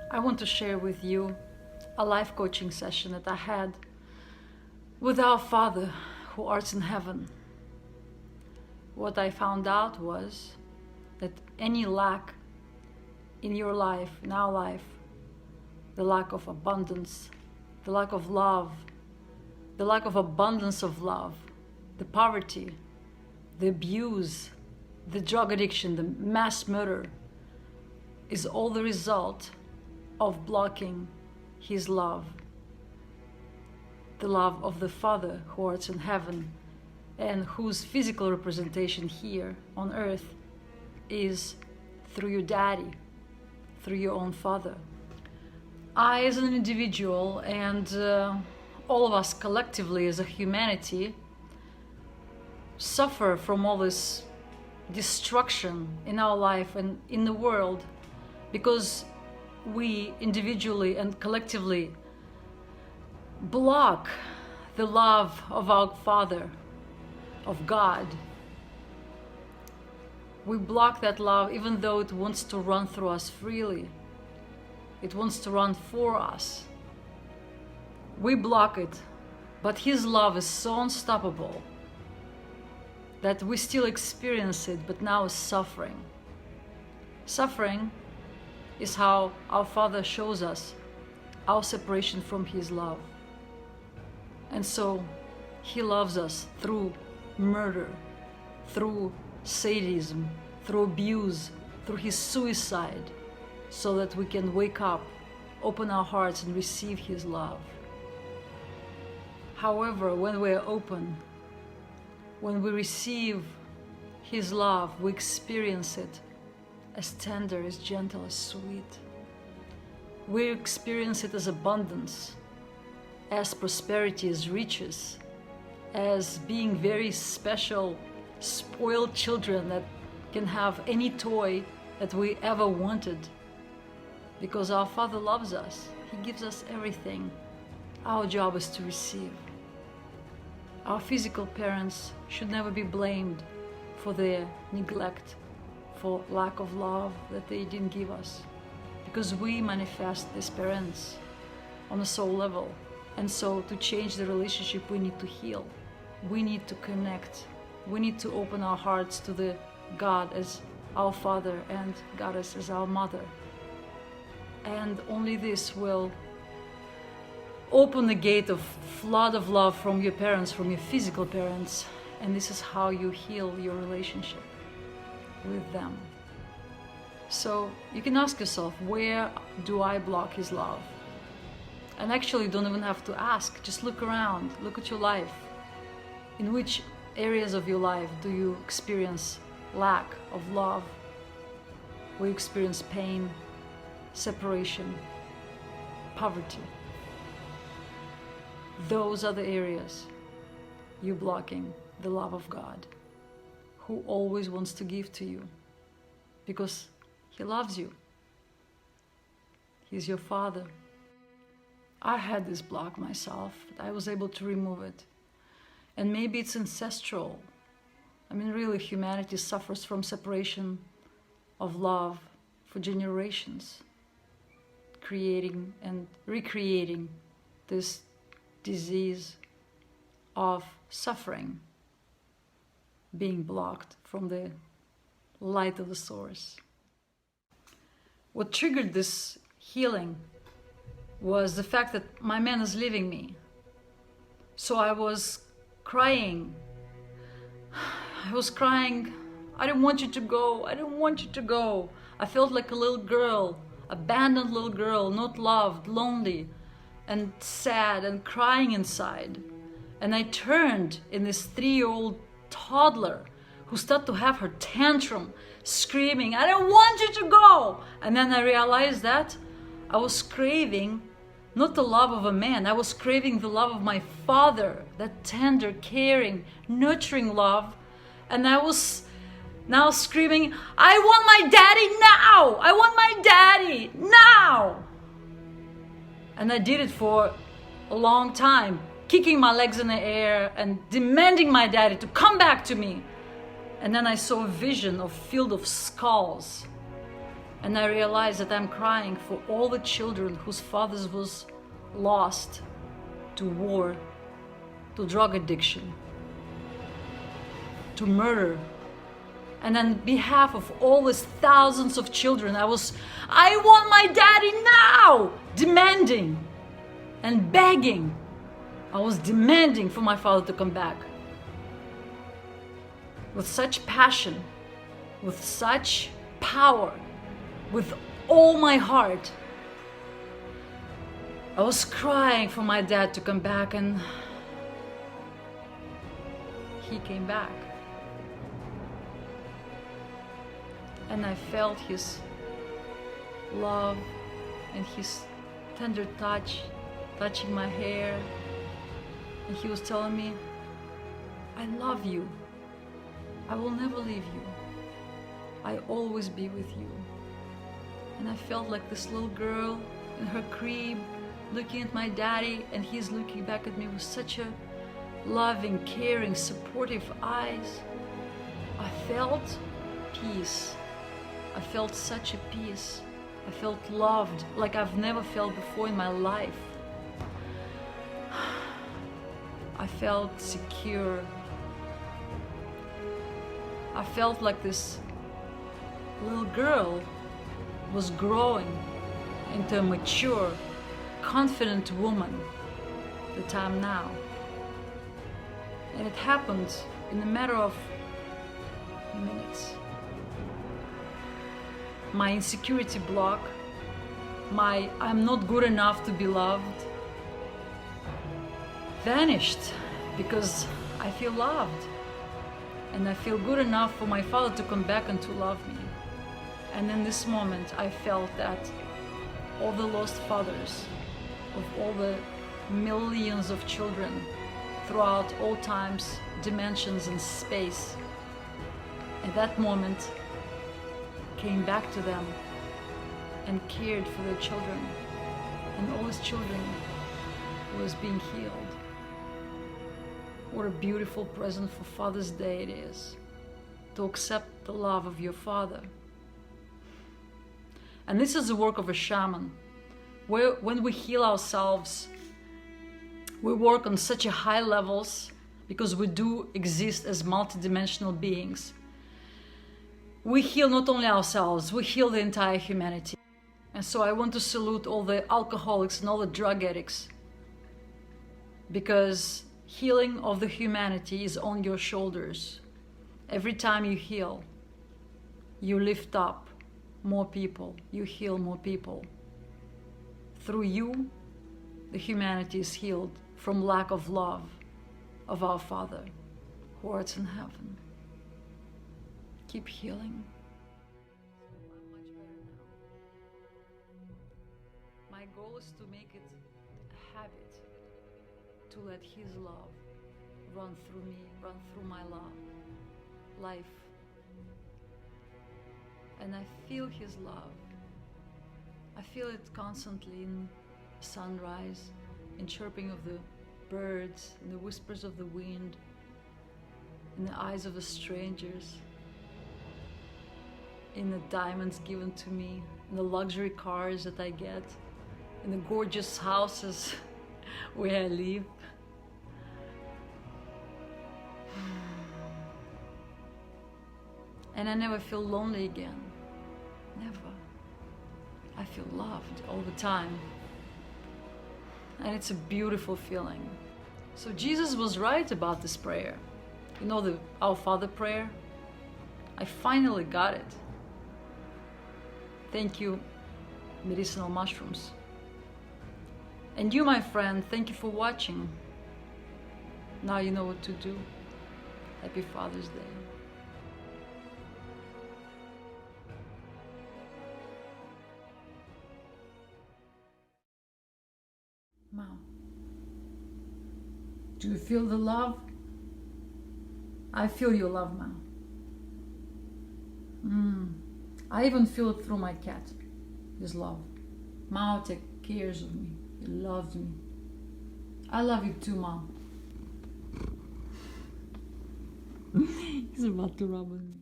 I want to share with you a life coaching session that I had with our Father who art in heaven. What I found out was that any lack in your life, in our life, the lack of abundance, the lack of love, the lack of abundance of love, the poverty, the abuse, the drug addiction, the mass murder, is all the result of blocking His love, the love of the Father who art in heaven, and whose physical representation here on earth is through your daddy, through your own father. I, as an individual, and all of us collectively as a humanity, suffer from all this destruction in our life and in the world because we individually and collectively block the love of our Father, of God. We block that love even though it wants to run through us freely. It wants to run for us. We block it, but His love is so unstoppable that we still experience it, but now is suffering. Suffering is how our Father shows us our separation from His love. And so He loves us through murder, through sadism, through abuse, through His suicide, so that we can wake up, open our hearts and receive His love. However, when we are open, when we receive His love, we experience it as tender, as gentle, as sweet. We experience it as abundance, as prosperity, as riches, as being very special, spoiled children that can have any toy that we ever wanted. Because our Father loves us. He gives us everything. Our job is to receive. Our physical parents should never be blamed for their neglect, for lack of love that they didn't give us, because we manifest these parents on a soul level. And so to change the relationship, we need to heal, we need to connect, we need to open our hearts to the God as our Father and Goddess as our Mother. And only this will open the gate of flood of love from your parents, from your physical parents, and this is how you heal your relationship with them. So you can ask yourself, where do I block His love? And actually you don't even have to ask, just look around, look at your life. In which areas of your life do you experience lack of love? Where you experience pain, separation, poverty? Those are the areas you're blocking the love of God, who always wants to give to you because He loves you. He's your Father. I had this block myself, but I was able to remove it. And maybe it's ancestral. I mean, really, humanity suffers from separation of love for generations, creating and recreating this disease of suffering, being blocked from the light of the source. What triggered this healing was the fact that my man is leaving me. So I was crying. I don't want you to go, I don't want you to go. I felt like a little girl, abandoned little girl, not loved, lonely, and sad and crying inside. And I turned in this 3-year-old toddler who started to have her tantrum, screaming, I don't want you to go. And then I realized that I was craving not the love of a man, I was craving the love of my Father, that tender, caring, nurturing love. And I was now screaming, I want my daddy now! I want my daddy now! And I did it for a long time, kicking my legs in the air and demanding my daddy to come back to me. And then I saw a vision of field of skulls. And I realize that I'm crying for all the children whose fathers was lost to war, to drug addiction, to murder. And on behalf of all these thousands of children, I want my daddy now! Demanding and begging. I was demanding for my father to come back. With such passion, with such power, with all my heart. I was crying for my dad to come back, and he came back. And I felt his love and his tender touch, touching my hair. And he was telling me, I love you. I will never leave you. I always be with you. And I felt like this little girl in her crib, looking at my daddy, and he's looking back at me with such a loving, caring, supportive eyes. I felt peace. I felt such a peace. I felt loved like I've never felt before in my life. I felt secure. I felt like this little girl was growing into a mature, confident woman that I am now. And it happened in a matter of minutes. My insecurity block, my I'm not good enough to be loved, vanished because I feel loved. And I feel good enough for my father to come back and to love me. And in this moment, I felt that all the lost fathers of all the millions of children throughout all times, dimensions, and space, at that moment, came back to them and cared for their children. And all his children was being healed. What a beautiful present for Father's Day it is, to accept the love of your father. And this is the work of a shaman, where when we heal ourselves, we work on such a high levels because we do exist as multidimensional beings. We heal not only ourselves, we heal the entire humanity. And so I want to salute all the alcoholics and all the drug addicts, because healing of the humanity is on your shoulders. Every time you heal, you lift up more people, you heal more people. Through you, the humanity is healed from lack of love of our Father who art in heaven. Keep healing. I'm much better now. My goal is to make it a habit to let His love run through me, run through my life. And I feel His love. I feel it constantly in sunrise, in chirping of the birds, in the whispers of the wind, in the eyes of the strangers, in the diamonds given to me, in the luxury cars that I get, in the gorgeous houses where I live. And I never feel lonely again. Never. I feel loved all the time. And it's a beautiful feeling. So Jesus was right about this prayer. You know, the Our Father prayer? I finally got it. Thank you, medicinal mushrooms. And you, my friend, thank you for watching. Now you know what to do. Happy Father's Day. Wow. Do you feel the love? I feel your love, Mao. I even feel it through my cat, his love. Mao takes care of me. He loves me. I love you too, Mom. He's about to rub on me.